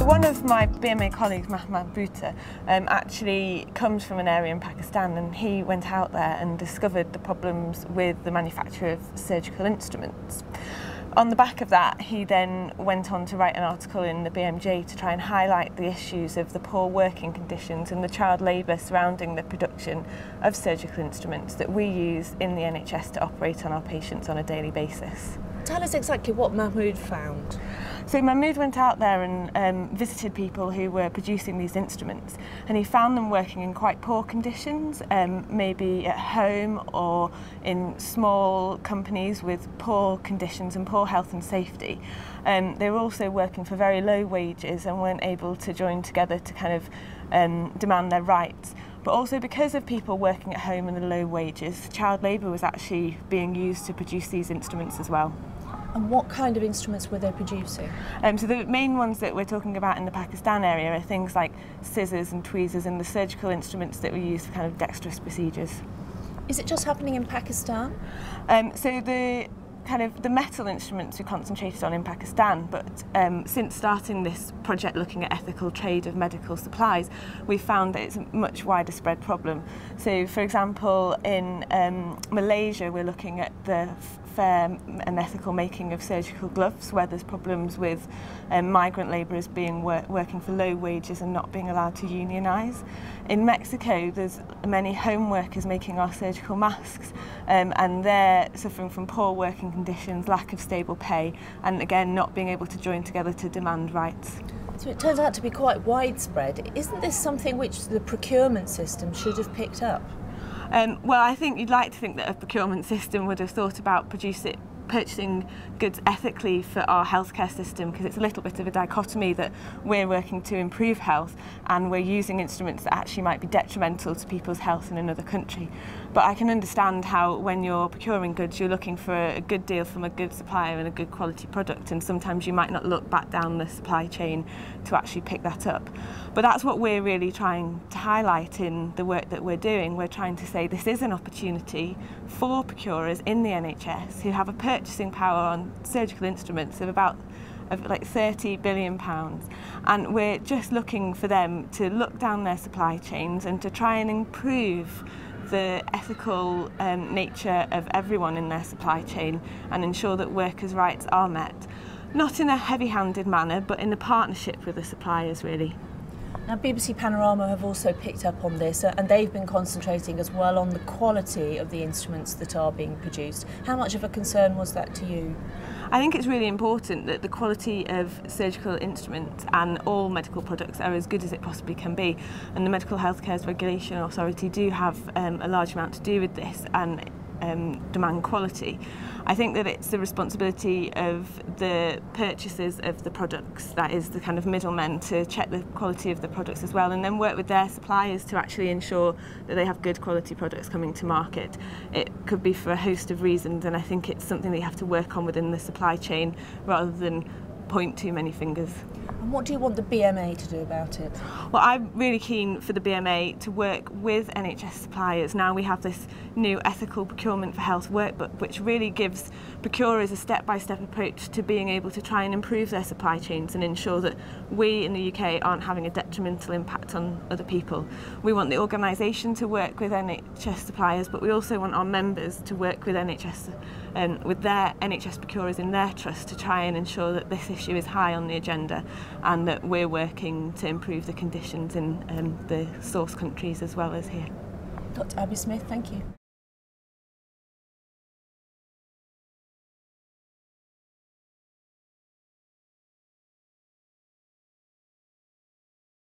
So one of my BMA colleagues, Mahmoud Bhutta, actually comes from an area in Pakistan, and he went out there and discovered the problems with the manufacture of surgical instruments. On the back of that, he then went on to write an article in the BMJ to try and highlight the issues of the poor working conditions and the child labour surrounding the production of surgical instruments that we use in the NHS to operate on our patients on a daily basis. Tell us exactly what Mahmoud found. So Mahmoud went out there and visited people who were producing these instruments, and he found them working in quite poor conditions, maybe at home or in small companies with poor conditions and poor health and safety. They were also working for very low wages and weren't able to join together to kind of demand their rights. But also because of people working at home and the low wages, child labour was actually being used to produce these instruments as well. And what kind of instruments were they producing? So the main ones that we're talking about in the Pakistan area are things like scissors and tweezers and the surgical instruments that were used for kind of dexterous procedures. Is it just happening in Pakistan? So the metal instruments we concentrated on in Pakistan, but since starting this project looking at ethical trade of medical supplies, we've found that it's a much wider spread problem. So for example, in Malaysia we're looking at the fair and ethical making of surgical gloves, where there's problems with migrant labourers working for low wages and not being allowed to unionise. In Mexico there's many home workers making our surgical masks, and they're suffering from poor working conditions, lack of stable pay, and again not being able to join together to demand rights. So it turns out to be quite widespread. Isn't this something which the procurement system should have picked up? Well, I think you'd like to think that a procurement system would have thought about purchasing goods ethically for our healthcare system, because it's a little bit of a dichotomy that we're working to improve health and we're using instruments that actually might be detrimental to people's health in another country. But I can understand how when you're procuring goods you're looking for a good deal from a good supplier and a good quality product, and sometimes you might not look back down the supply chain to actually pick that up. But that's what we're really trying to highlight in the work that we're doing. We're trying to say this is an opportunity for procurers in the NHS who have a purchasing power on surgical instruments of like £30 billion, and we're just looking for them to look down their supply chains and to try and improve the ethical nature of everyone in their supply chain and ensure that workers' rights are met, not in a heavy-handed manner but in a partnership with the suppliers really. Now BBC Panorama have also picked up on this, and they've been concentrating as well on the quality of the instruments that are being produced. How much of a concern was that to you? I think it's really important that the quality of surgical instruments and all medical products are as good as it possibly can be, and the Medical Healthcare Regulation Authority do have a large amount to do with this and demand quality. I think that it's the responsibility of the purchasers of the products, that is the kind of middlemen, to check the quality of the products as well, and then work with their suppliers to actually ensure that they have good quality products coming to market. It could be for a host of reasons, and I think it's something that you have to work on within the supply chain rather than point too many fingers. And what do you want the BMA to do about it? Well, I'm really keen for the BMA to work with NHS suppliers. Now we have this new ethical procurement for health workbook, which really gives procurers a step-by-step approach to being able to try and improve their supply chains and ensure that we in the UK aren't having a detrimental impact on other people. We want the organisation to work with NHS suppliers, but we also want our members to work with NHS with their NHS procurers in their trust to try and ensure that this issue is high on the agenda and that we're working to improve the conditions in the source countries as well as here. Dr. Abi Smith, thank you.